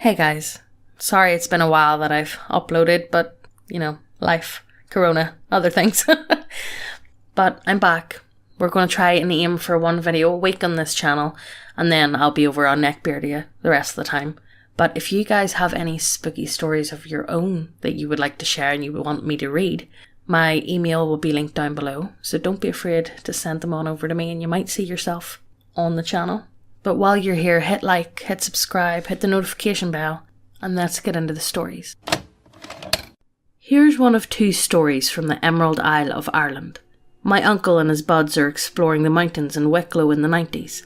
Hey guys, sorry it's been a while that I've uploaded, but, life, corona, other things. But I'm back. We're going to try and aim for one video a week on this channel, and then I'll be over on Neckbeardia the rest of the time. But if you guys have any spooky stories of your own that you would like to share and you would want me to read, my email will be linked down below, so don't be afraid to send them on over to me and you might see yourself on the channel. But while you're here, hit like, hit subscribe, hit the notification bell, and let's get into the stories. Here's one of two stories from the Emerald Isle of Ireland. My uncle and his buds are exploring the mountains in Wicklow in the 90s.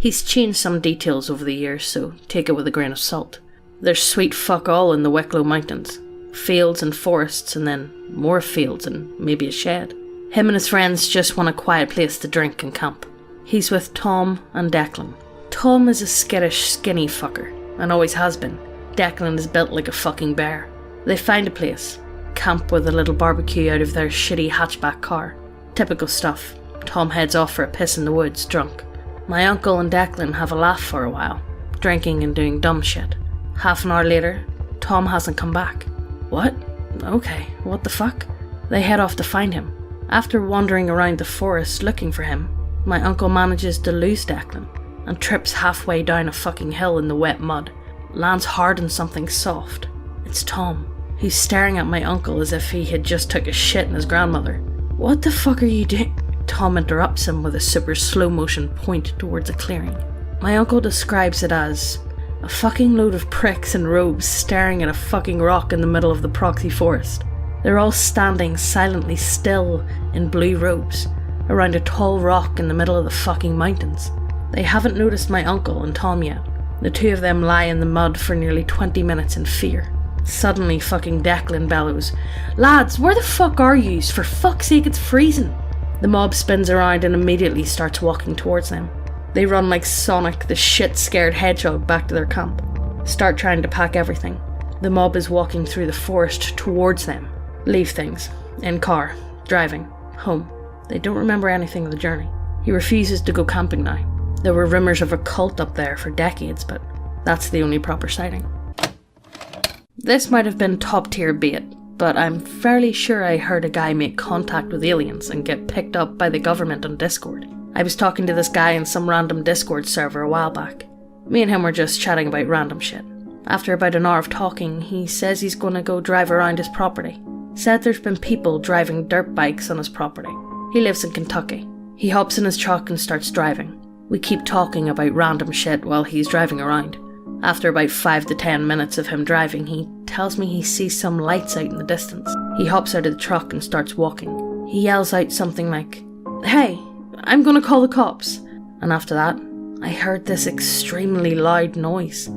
He's changed some details over the years, so take it with a grain of salt. There's sweet fuck all in the Wicklow mountains. Fields and forests, and then more fields and maybe a shed. Him and his friends just want a quiet place to drink and camp. He's with Tom and Declan. Tom is a skittish, skinny fucker, and always has been. Declan is built like a fucking bear. They find a place, camp with a little barbecue out of their shitty hatchback car. Typical stuff. Tom heads off for a piss in the woods, drunk. My uncle and Declan have a laugh for a while, drinking and doing dumb shit. Half an hour later, Tom hasn't come back. What? Okay, what the fuck? They head off to find him. After wandering around the forest looking for him, my uncle manages to lose Declan and trips halfway down a fucking hill in the wet mud. Lands hard on something soft. It's Tom, who's staring at my uncle as if he had just took a shit in his grandmother. What the fuck are you doing? Tom interrupts him with a super slow motion point towards a clearing. My uncle describes it as a fucking load of pricks in robes staring at a fucking rock in the middle of the proxy forest. They're all standing silently still in blue robes around a tall rock in the middle of the fucking mountains. They haven't noticed my uncle and Tom yet. The two of them lie in the mud for nearly 20 minutes in fear. Suddenly fucking Declan bellows, "Lads, where the fuck are yous? For fuck's sake, it's freezing!" The mob spins around and immediately starts walking towards them. They run like Sonic the shit-scared hedgehog back to their camp. Start trying to pack everything. The mob is walking through the forest towards them. Leave things. In car. Driving. Home. They don't remember anything of the journey. He refuses to go camping now. There were rumours of a cult up there for decades, but that's the only proper sighting. This might have been top tier bait, but I'm fairly sure I heard a guy make contact with aliens and get picked up by the government on Discord. I was talking to this guy in some random Discord server a while back. Me and him were just chatting about random shit. After about an hour of talking, he says he's gonna go drive around his property. Said there's been people driving dirt bikes on his property. He lives in Kentucky. He hops in his truck and starts driving. We keep talking about random shit while he's driving around. After about 5 to 10 minutes of him driving, he tells me he sees some lights out in the distance. He hops out of the truck and starts walking. He yells out something like, "Hey, I'm gonna call the cops." And after that, I heard this extremely loud noise.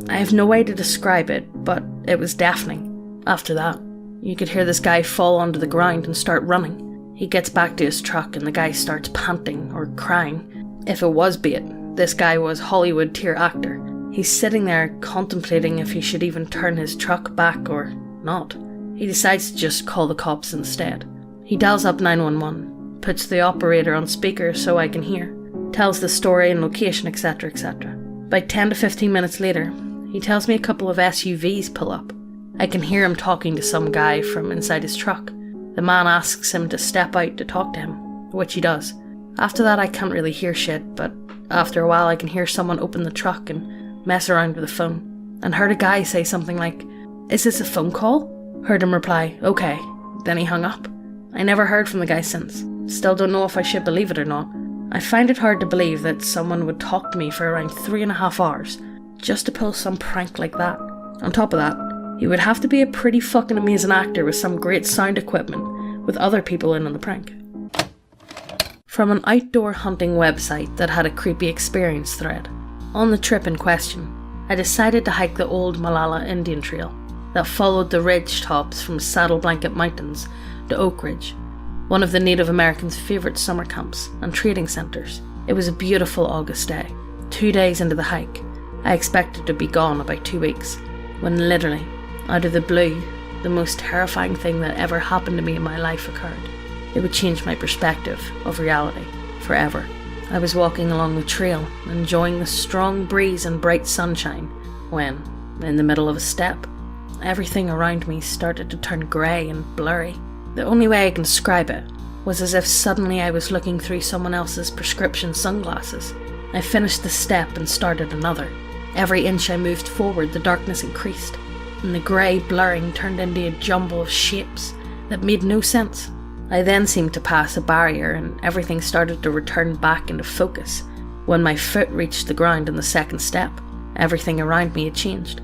I have no way to describe it, but it was deafening. After that, you could hear this guy fall onto the ground and start running. He gets back to his truck and the guy starts panting or crying. If it was bait, this guy was Hollywood tier actor. He's sitting there contemplating if he should even turn his truck back or not. He decides to just call the cops instead. He dials up 911, puts the operator on speaker so I can hear, tells the story and location, etc, etc. About 10 to 15 minutes later, he tells me a couple of SUVs pull up. I can hear him talking to some guy from inside his truck. The man asks him to step out to talk to him, which he does. After that I can't really hear shit, but after a while I can hear someone open the truck and mess around with the phone, and heard a guy say something like, "Is this a phone call?" Heard him reply, "Okay," then he hung up. I never heard from the guy since. Still don't know if I should believe it or not. I find it hard to believe that someone would talk to me for around 3.5 hours just to pull some prank like that. On top of that, he would have to be a pretty fucking amazing actor with some great sound equipment with other people in on the prank. From an outdoor hunting website that had a creepy experience thread. On the trip in question, I decided to hike the old Malala Indian Trail that followed the ridge tops from Saddle Blanket Mountains to Oak Ridge, one of the Native Americans' favourite summer camps and trading centres. It was a beautiful August day. 2 days into the hike, I expected to be gone about 2 weeks, when literally, out of the blue, the most terrifying thing that ever happened to me in my life occurred. It would change my perspective of reality forever. I was walking along the trail, enjoying the strong breeze and bright sunshine, when, in the middle of a step. Everything around me started to turn grey and blurry. The only way I can describe it was as if suddenly I was looking through someone else's prescription sunglasses. I finished the step and started another. Every inch I moved forward, the darkness increased, and the grey blurring turned into a jumble of shapes that made no sense. I then seemed to pass a barrier and everything started to return back into focus. When my foot reached the ground in the second step, everything around me had changed.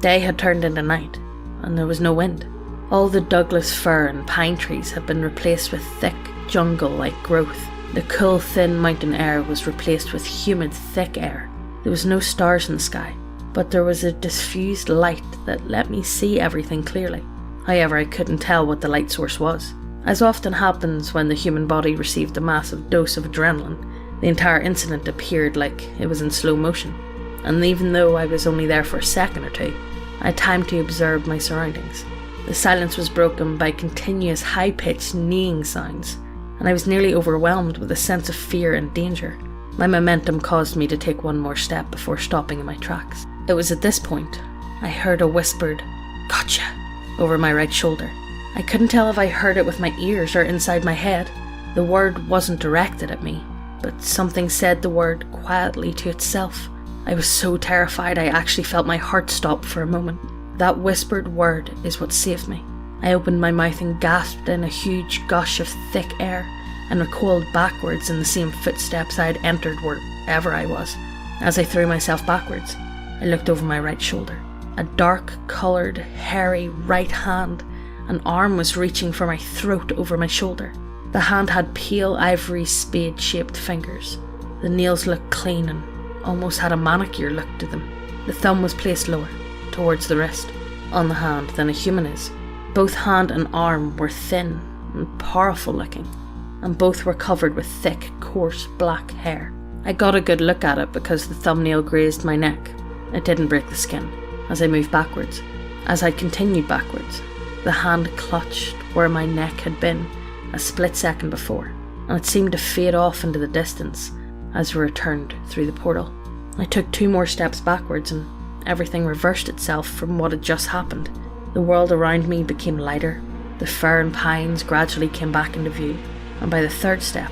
Day had turned into night, and there was no wind. All the Douglas fir and pine trees had been replaced with thick, jungle-like growth. The cool, thin mountain air was replaced with humid, thick air. There was no stars in the sky, but there was a diffused light that let me see everything clearly. However, I couldn't tell what the light source was. As often happens when the human body received a massive dose of adrenaline, the entire incident appeared like it was in slow motion. And even though I was only there for a second or two, I had time to observe my surroundings. The silence was broken by continuous high-pitched neighing sounds, and I was nearly overwhelmed with a sense of fear and danger. My momentum caused me to take one more step before stopping in my tracks. It was at this point I heard a whispered, "Gotcha," over my right shoulder. I couldn't tell if I heard it with my ears or inside my head. The word wasn't directed at me, but something said the word quietly to itself. I was so terrified I actually felt my heart stop for a moment. That whispered word is what saved me. I opened my mouth and gasped in a huge gush of thick air and recoiled backwards in the same footsteps I had entered wherever I was. As I threw myself backwards, I looked over my right shoulder. A dark-coloured, hairy right hand and arm was reaching for my throat over my shoulder. The hand had pale ivory spade-shaped fingers. The nails looked clean and almost had a manicure look to them. The thumb was placed lower, towards the wrist, on the hand than a human is. Both hand and arm were thin and powerful looking, and both were covered with thick, coarse black hair. I got a good look at it because the thumbnail grazed my neck. It didn't break the skin. As I moved backwards, as I continued backwards, the hand clutched where my neck had been a split second before, and it seemed to fade off into the distance as we returned through the portal. I took 2 more steps backwards and everything reversed itself from what had just happened. The world around me became lighter, the fir and pines gradually came back into view, and by the 3rd step,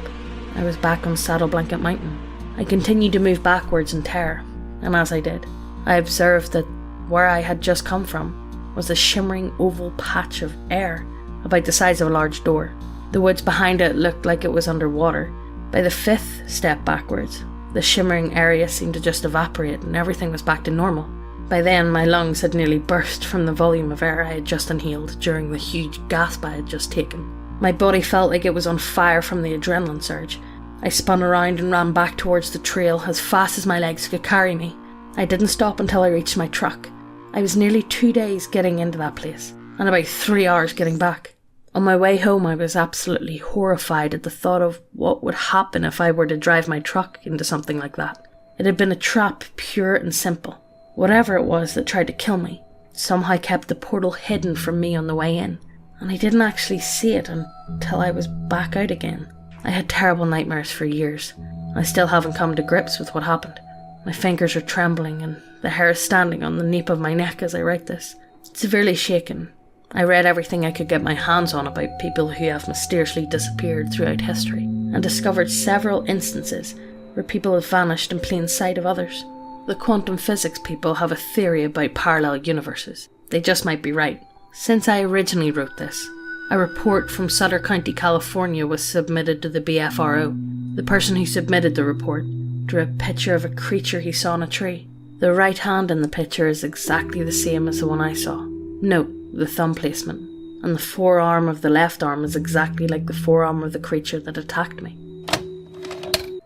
I was back on Saddle Blanket Mountain. I continued to move backwards in terror, and as I did, I observed that where I had just come from was a shimmering oval patch of air about the size of a large door. The woods behind it looked like it was underwater. By the 5th step backwards, the shimmering area seemed to just evaporate and everything was back to normal. By then, my lungs had nearly burst from the volume of air I had just inhaled during the huge gasp I had just taken. My body felt like it was on fire from the adrenaline surge. I spun around and ran back towards the trail as fast as my legs could carry me. I didn't stop until I reached my truck. I was nearly 2 days getting into that place, and about 3 hours getting back. On my way home, I was absolutely horrified at the thought of what would happen if I were to drive my truck into something like that. It had been a trap, pure and simple. Whatever it was that tried to kill me somehow kept the portal hidden from me on the way in, and I didn't actually see it until I was back out again. I had terrible nightmares for years. I still haven't come to grips with what happened. My fingers are trembling and the hair is standing on the nape of my neck as I write this. Severely shaken, I read everything I could get my hands on about people who have mysteriously disappeared throughout history, and discovered several instances where people have vanished in plain sight of others. The quantum physics people have a theory about parallel universes. They just might be right. Since I originally wrote this, a report from Sutter County, California was submitted to the BFRO. The person who submitted the report drew a picture of a creature he saw in a tree. The right hand in the picture is exactly the same as the one I saw. Note the thumb placement, and the forearm of the left arm is exactly like the forearm of the creature that attacked me.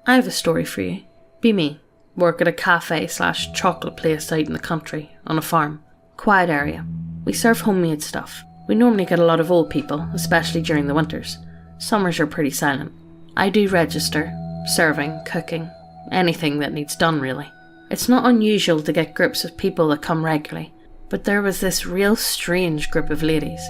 I have a story for you. Be me. Work at a cafe/chocolate place out in the country, on a farm. Quiet area. We serve homemade stuff. We normally get a lot of old people, especially during the winters. Summers are pretty silent. I do register, serving, cooking, anything that needs done really. It's not unusual to get groups of people that come regularly, but there was this real strange group of ladies.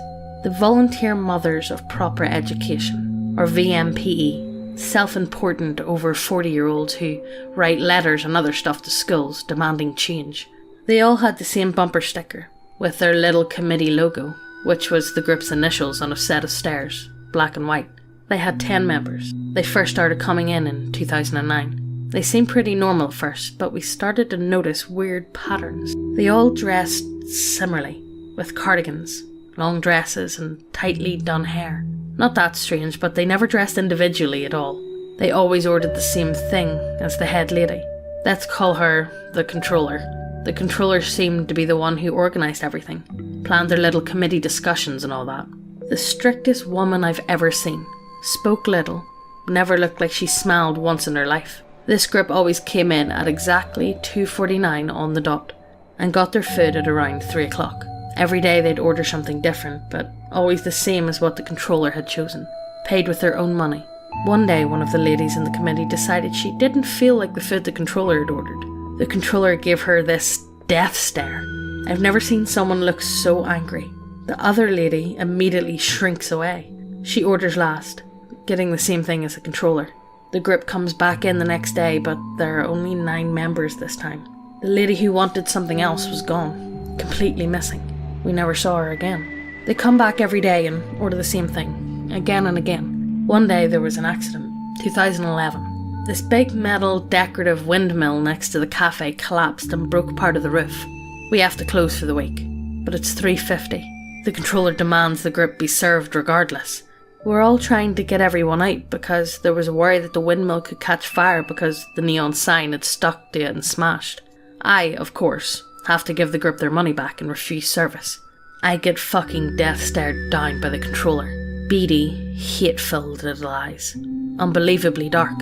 The Volunteer Mothers of Proper Education, or VMPE, self-important over 40-year-olds who write letters and other stuff to schools demanding change. They all had the same bumper sticker, with their little committee logo, which was the group's initials on a set of stairs, black and white. They had 10 members. They first started coming in 2009. They seemed pretty normal at first, but we started to notice weird patterns. They all dressed similarly, with cardigans, long dresses and tightly done hair. Not that strange, but they never dressed individually at all. They always ordered the same thing as the head lady. Let's call her the controller. The controller seemed to be the one who organised everything, planned their little committee discussions and all that. The strictest woman I've ever seen. Spoke little, never looked like she smiled once in her life. This group always came in at exactly 2:49 on the dot, and got their food at around 3 o'clock. Every day they'd order something different, but always the same as what the controller had chosen, paid with their own money. One day one of the ladies in the committee decided she didn't feel like the food the controller had ordered. The controller gave her this death stare. I've never seen someone look so angry. The other lady immediately shrinks away. She orders last, getting the same thing as the controller. The group comes back in the next day, but there are only 9 members this time. The lady who wanted something else was gone, completely missing. We never saw her again. They come back every day and order the same thing, again and again. One day there was an accident, 2011. This big metal decorative windmill next to the cafe collapsed and broke part of the roof. We have to close for the week, but it's 3:50. The controller demands the group be served regardless. We're all trying to get everyone out because there was a worry that the windmill could catch fire because the neon sign had stuck to it and smashed. I, of course, have to give the group their money back and refuse service. I get fucking death stared down by the controller. Beady, hate-filled little eyes. Unbelievably dark.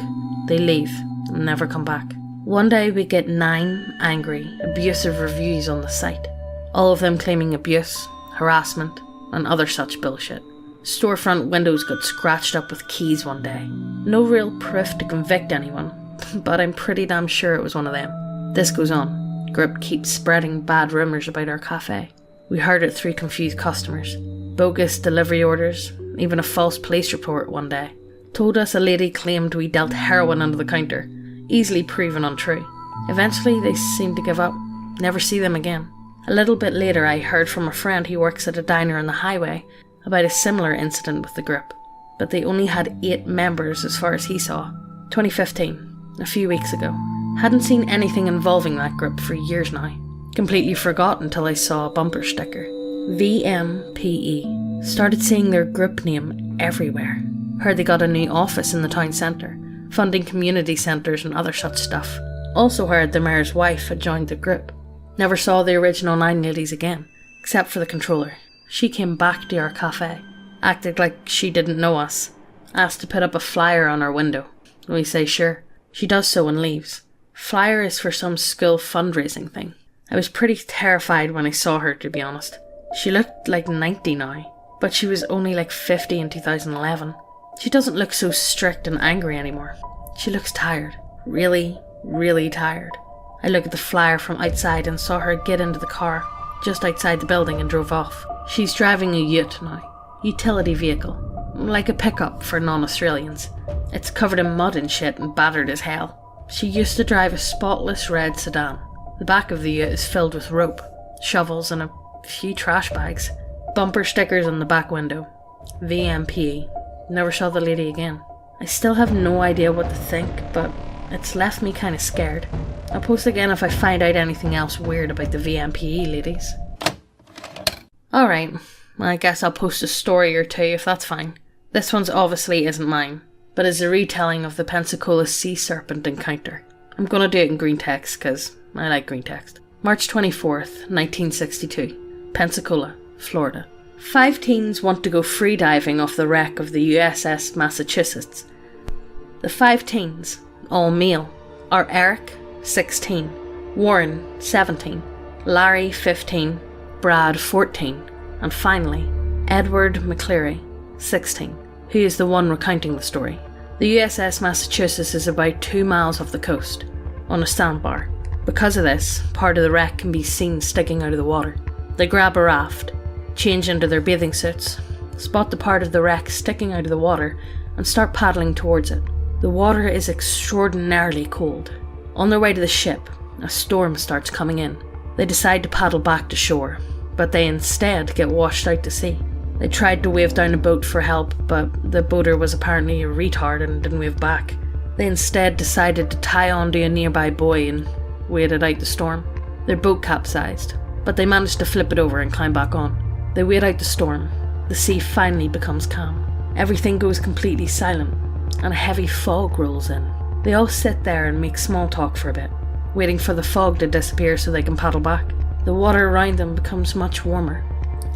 They leave and never come back. One day we get 9 angry, abusive reviews on the site. All of them claiming abuse, harassment, and other such bullshit. Storefront windows got scratched up with keys one day. No real proof to convict anyone, but I'm pretty damn sure it was one of them. This goes on. Group keeps spreading bad rumours about our cafe. We heard it through confused customers. Bogus delivery orders, even a false police report one day. Told us a lady claimed we dealt heroin under the counter, easily proven untrue. Eventually they seemed to give up, never see them again. A little bit later I heard from a friend who works at a diner on the highway about a similar incident with the group, but they only had 8 members as far as he saw. 2015, a few weeks ago. Hadn't seen anything involving that group for years now. Completely forgot until I saw a bumper sticker. VMPE. Started seeing their group name everywhere. Heard they got a new office in the town centre, funding community centres and other such stuff. Also heard the mayor's wife had joined the group. Never saw the original 9 ladies again, except for the controller. She came back to our cafe, acted like she didn't know us, asked to put up a flyer on our window. We say sure. She does so and leaves. Flyer is for some school fundraising thing. I was pretty terrified when I saw her, to be honest. She looked like 90 now, but she was only like 50 in 2011. She doesn't look so strict and angry anymore. She looks tired. Really, really tired. I looked at the flyer from outside and saw her get into the car just outside the building and drove off. She's driving a ute now. Utility vehicle. Like a pickup for non-Australians. It's covered in mud and shit and battered as hell. She used to drive a spotless red sedan. The back of the ute is filled with rope, shovels and a few trash bags. Bumper stickers on the back window. VMPE. Never saw the lady again. I still have no idea what to think, but it's left me kind of scared. I'll post again if I find out anything else weird about the VMPE ladies. Alright, I guess I'll post a story or two if that's fine. This one's obviously isn't mine, but is a retelling of the Pensacola sea serpent encounter. I'm gonna do it in green text because I like green text. March 24th, 1962, Pensacola, Florida. 5 teens want to go freediving off the wreck of the USS Massachusetts. The 5 teens, all male, are Eric, 16, Warren, 17, Larry, 15, Brad, 14, and finally, Edward McCleary, 16, who is the one recounting the story. The USS Massachusetts is about 2 miles off the coast, on a sandbar. Because of this, part of the wreck can be seen sticking out of the water. They grab a raft, change into their bathing suits, spot the part of the wreck sticking out of the water, and start paddling towards it. The water is extraordinarily cold. On their way to the ship, a storm starts coming in. They decide to paddle back to shore, but they instead get washed out to sea. They tried to wave down a boat for help, but the boater was apparently a retard and didn't wave back. They instead decided to tie onto a nearby buoy and waited out the storm. Their boat capsized, but they managed to flip it over and climb back on. They wait out the storm. The sea finally becomes calm. Everything goes completely silent, and a heavy fog rolls in. They all sit there and make small talk for a bit, waiting for the fog to disappear so they can paddle back. The water around them becomes much warmer.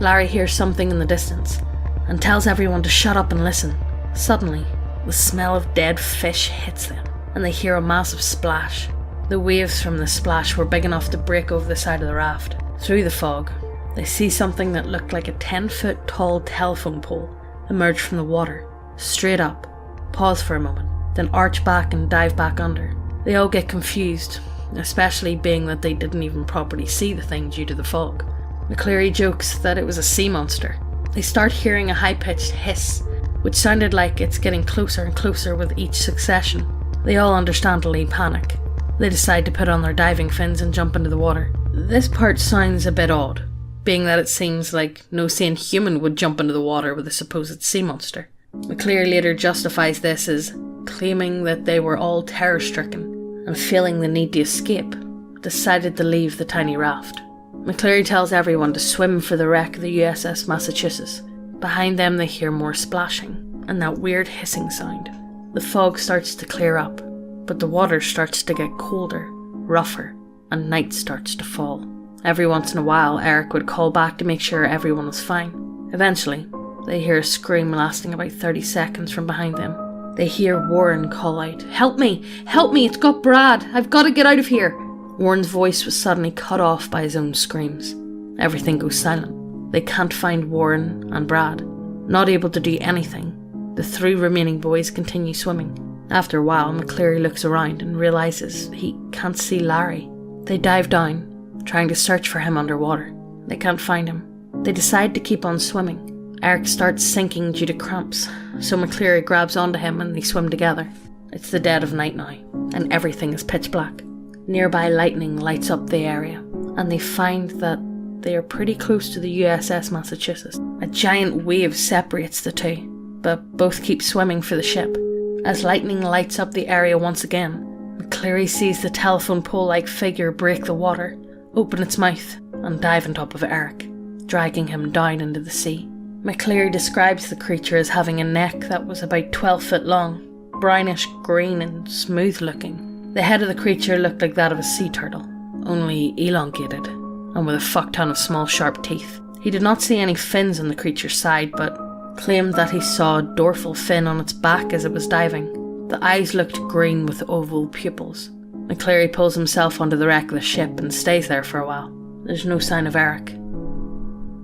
Larry hears something in the distance and tells everyone to shut up and listen. Suddenly, the smell of dead fish hits them, and they hear a massive splash. The waves from the splash were big enough to break over the side of the raft. Through the fog, they see something that looked like a 10-foot tall telephone pole emerge from the water, straight up, pause for a moment, then arch back and dive back under. They all get confused, especially being that they didn't even properly see the thing due to the fog. McCleary jokes that it was a sea monster. They start hearing a high-pitched hiss, which sounded like it's getting closer and closer with each succession. They all understandably panic. They decide to put on their diving fins and jump into the water. This part sounds a bit odd, being that it seems like no sane human would jump into the water with a supposed sea monster. McCleary later justifies this as claiming that they were all terror-stricken and feeling the need to escape, decided to leave the tiny raft. McCleary tells everyone to swim for the wreck of the USS Massachusetts. Behind them they hear more splashing and that weird hissing sound. The fog starts to clear up, but the water starts to get colder, rougher, and night starts to fall. Every once in a while, Eric would call back to make sure everyone was fine. Eventually, they hear a scream lasting about 30 seconds from behind them. They hear Warren call out, "Help me! Help me! It's got Brad! I've got to get out of here!" Warren's voice was suddenly cut off by his own screams. Everything goes silent. They can't find Warren and Brad. Not able to do anything, the 3 remaining boys continue swimming. After a while, McCleary looks around and realises he can't see Larry. They dive down, trying to search for him underwater. They can't find him. They decide to keep on swimming. Eric starts sinking due to cramps, so McCleary grabs onto him and they swim together. It's the dead of night now, and everything is pitch black. Nearby lightning lights up the area, and they find that they are pretty close to the USS Massachusetts. A giant wave separates the two, but both keep swimming for the ship. As lightning lights up the area once again, McCleary sees the telephone pole-like figure break the water, open its mouth, and dive on top of Eric, dragging him down into the sea. McCleary describes the creature as having a neck that was about 12 foot long, brownish green and smooth looking. The head of the creature looked like that of a sea turtle, only elongated, and with a fuck ton of small sharp teeth. He did not see any fins on the creature's side, but claimed that he saw a dorsal fin on its back as it was diving. The eyes looked green with oval pupils. McCleary pulls himself onto the wreck of the ship and stays there for a while. There's no sign of Eric.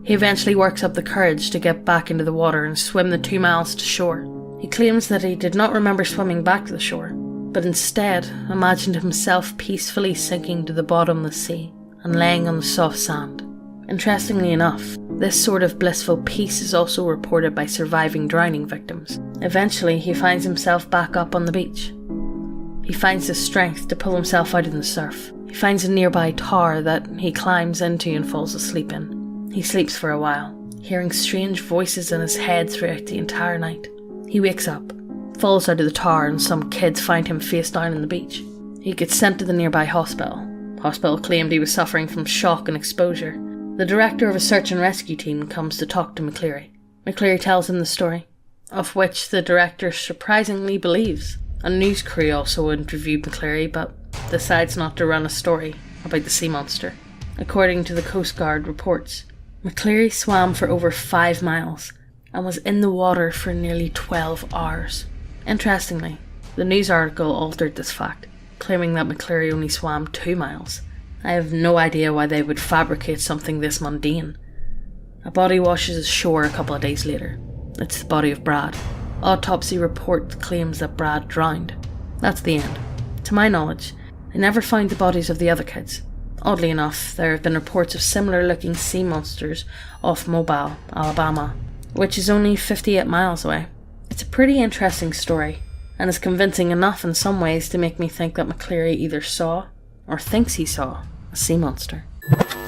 He eventually works up the courage to get back into the water and swim the 2 miles to shore. He claims that he did not remember swimming back to the shore, but instead imagined himself peacefully sinking to the bottom of the sea and laying on the soft sand. Interestingly enough, this sort of blissful peace is also reported by surviving drowning victims. Eventually, he finds himself back up on the beach. He finds the strength to pull himself out in the surf. He finds a nearby tower that he climbs into and falls asleep in. He sleeps for a while, hearing strange voices in his head throughout the entire night. He wakes up, falls out of the tower, and some kids find him face down on the beach. He gets sent to the nearby hospital. The hospital claimed he was suffering from shock and exposure. The director of a search and rescue team comes to talk to McCleary. McCleary tells him the story, of which the director surprisingly believes. A news crew also interviewed McCleary, but decides not to run a story about the sea monster. According to the Coast Guard reports, McCleary swam for over 5 miles and was in the water for nearly 12 hours. Interestingly, the news article altered this fact, claiming that McCleary only swam 2 miles. I have no idea why they would fabricate something this mundane. A body washes ashore a couple of days later. It's the body of Brad. Autopsy report claims that Brad drowned. That's the end. To my knowledge, they never found the bodies of the other kids. Oddly enough, there have been reports of similar looking sea monsters off Mobile, Alabama, which is only 58 miles away. It's a pretty interesting story, and is convincing enough in some ways to make me think that McCleary either saw, or thinks he saw, a sea monster. bye.